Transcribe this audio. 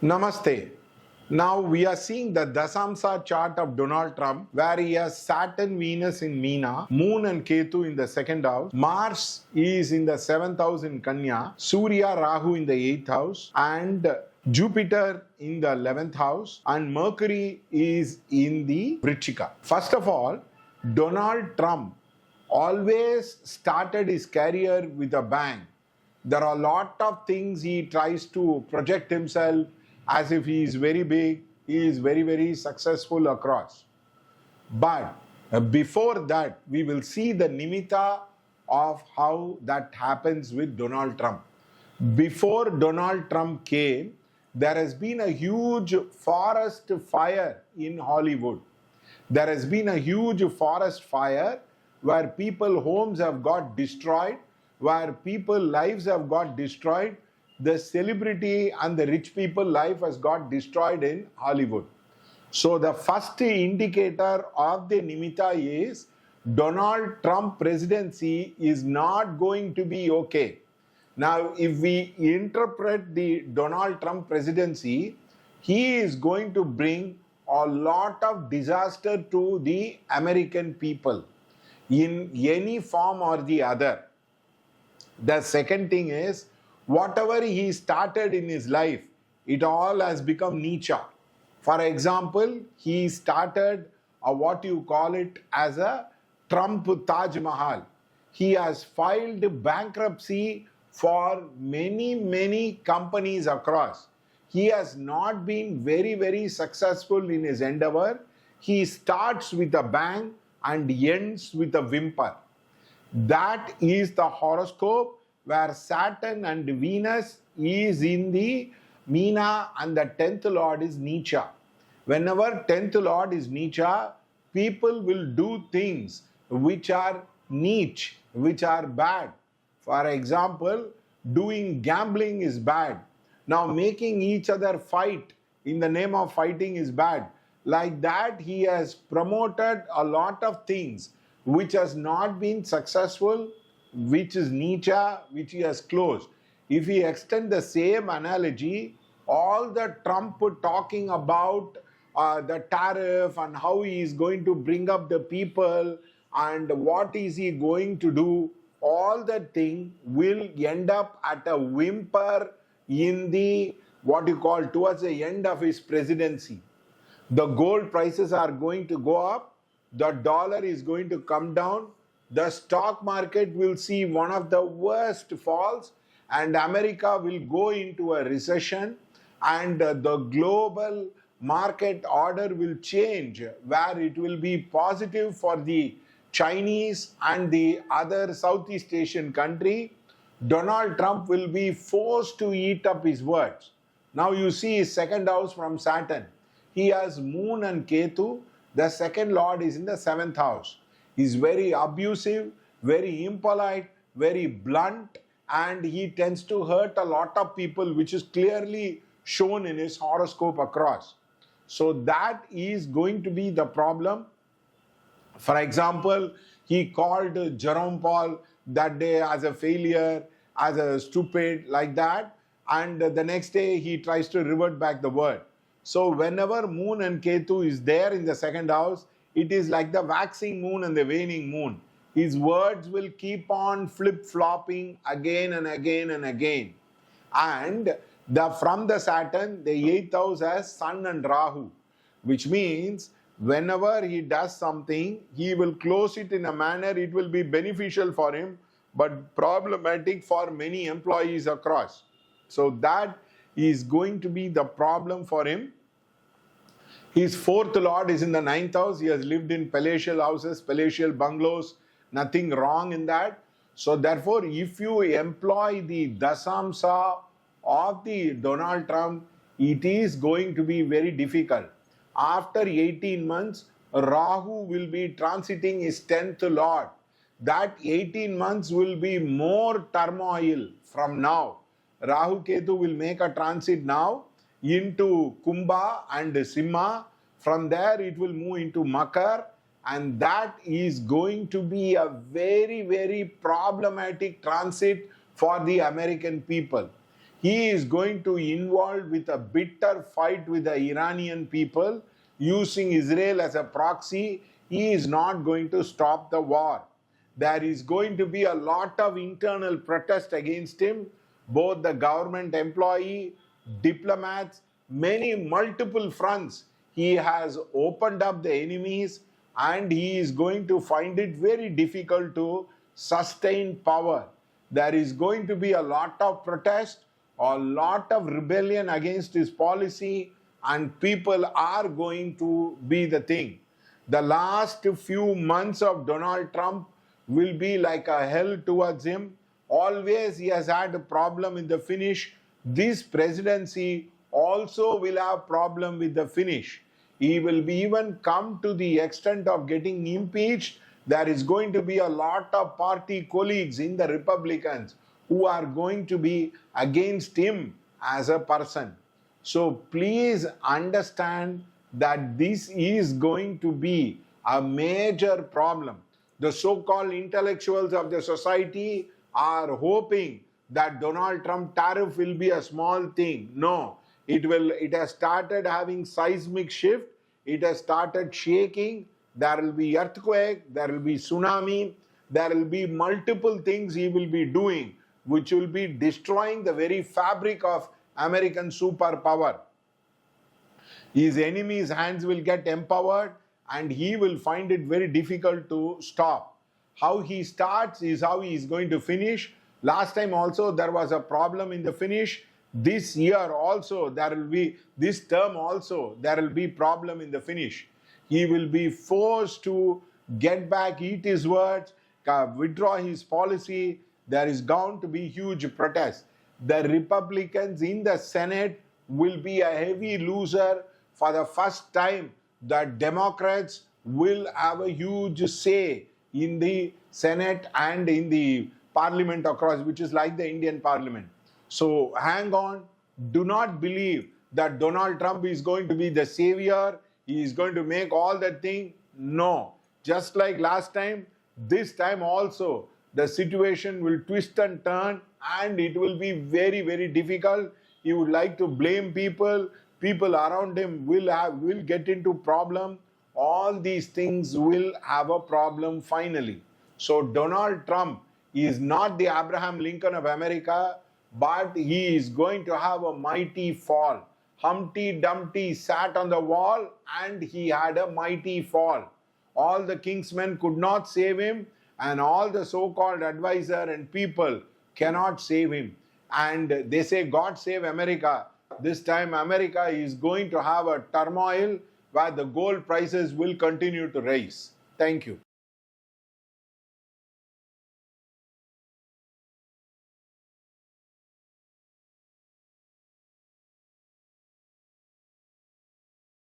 Namaste. Now we are seeing the Dasamsa chart of Donald Trump, where he has Saturn, Venus in Meena, Moon and Ketu in the second house, Mars is in the seventh house in Kanya, Surya, Rahu in the eighth house, and Jupiter in the 11th house, and Mercury is in the Vrichika. First of all, Donald Trump always started his career with a bang. There are a lot of things he tries to project himself as if he is very big, he is very, very successful across. But before that, we will see the nimitta of how that happens with Donald Trump. Before Donald Trump came, there has been a huge forest fire in Hollywood. There has been a huge forest fire where people's homes have got destroyed, where people's lives have got destroyed. The celebrity and the rich people life has got destroyed in Hollywood. So the first indicator of the nimitta is Donald Trump presidency is not going to be okay. Now, if we interpret the Donald Trump presidency, he is going to bring a lot of disaster to the American people in any form or the other. The second thing is, whatever he started in his life, it all has become niche. For example, he started what you call it as a Trump Taj Mahal. He has filed bankruptcy for many companies across. He has not been very, very successful in his endeavor. He starts with a bang and ends with a whimper. That is the horoscope where Saturn and Venus is in the Meena and the 10th Lord is Nicha. Whenever 10th Lord is Nicha, people will do things which are niche, which are bad. For example, doing gambling is bad. Now making each other fight in the name of fighting is bad. Like that, he has promoted a lot of things which has not been successful, which is niche, which he has closed. If we extend the same analogy, all the Trump talking about the tariff and how he is going to bring up the people and what is he going to do, all that thing will end up at a whimper in the, what you call, towards the end of his presidency. The gold prices are going to go up, the dollar is going to come down, the stock market will see one of the worst falls, and America will go into a recession, and the global market order will change, where it will be positive for the Chinese and the other Southeast Asian country. Donald Trump will be forced to eat up his words. Now you see his second house from Saturn. He has Moon and Ketu. The second Lord is in the 7th house. He's very abusive, very impolite, very blunt, and he tends to hurt a lot of people, which is clearly shown in his horoscope across. So that is going to be the problem. For example, he called Jerome Paul that day as a failure, as a stupid, like that, and the next day he tries to revert back the word. So whenever Moon and Ketu is there in the second house, it is like the waxing moon and the waning moon. His words will keep on flip-flopping again and again and again. And from the Saturn, the 8th house has Sun and Rahu, which means whenever he does something, he will close it in a manner it will be beneficial for him, but problematic for many employees across. So that is going to be the problem for him. His 4th Lord is in the 9th house. He has lived in palatial houses, palatial bungalows, nothing wrong in that. So therefore, if you employ the Dasamsa of the Donald Trump, it is going to be very difficult. After 18 months, Rahu will be transiting his 10th Lord. That 18 months will be more turmoil from now. Rahu Ketu will make a transit now into Kumbha and Simha. From there, it will move into Makar, and that is going to be a very, very problematic transit for the American people. He is going to involve with a bitter fight with the Iranian people using Israel as a proxy. He is not going to stop the war. There is going to be a lot of internal protest against him, both the government employee, diplomats, multiple fronts. He has opened up the enemies and he is going to find it very difficult to sustain power. There is going to be a lot of protest, a lot of rebellion against his policy, and people are going to be the thing. The last few months of Donald Trump will be like a hell towards him. Always he has had a problem in the finish. This presidency also will have problem with the finish. He will be even come to the extent of getting impeached. There is going to be a lot of party colleagues in the Republicans who are going to be against him as a person. So please understand that this is going to be a major problem. The so-called intellectuals of the society are hoping that Donald Trump tariff will be a small thing. No, it has started having seismic shift. It has started shaking. There will be earthquake, there will be tsunami, there will be multiple things he will be doing, which will be destroying the very fabric of American superpower. His enemies' hands will get empowered and he will find it very difficult to stop. How he starts is how he is going to finish. Last time also there was a problem in the finish. This year also this term also there will be problem in the finish. He will be forced to get back, eat his words, withdraw his policy. There is bound to be huge protest. The Republicans in the Senate will be a heavy loser. For the first time, the Democrats will have a huge say in the Senate and in the parliament across, which is like the Indian parliament. So hang on. Do not believe that Donald Trump is going to be the savior. He is going to make all that thing. No. Just like last time, this time also, the situation will twist and turn and it will be very, very difficult. He would like to blame people. People around him will get into problem. All these things will have a problem finally. So Donald Trump is not the Abraham Lincoln of America, but he is going to have a mighty fall. Humpty Dumpty sat on the wall and he had a mighty fall. All the king's men could not save him and all the so-called advisor and people cannot save him. And they say, God save America. This time America is going to have a turmoil where the gold prices will continue to rise. Thank you.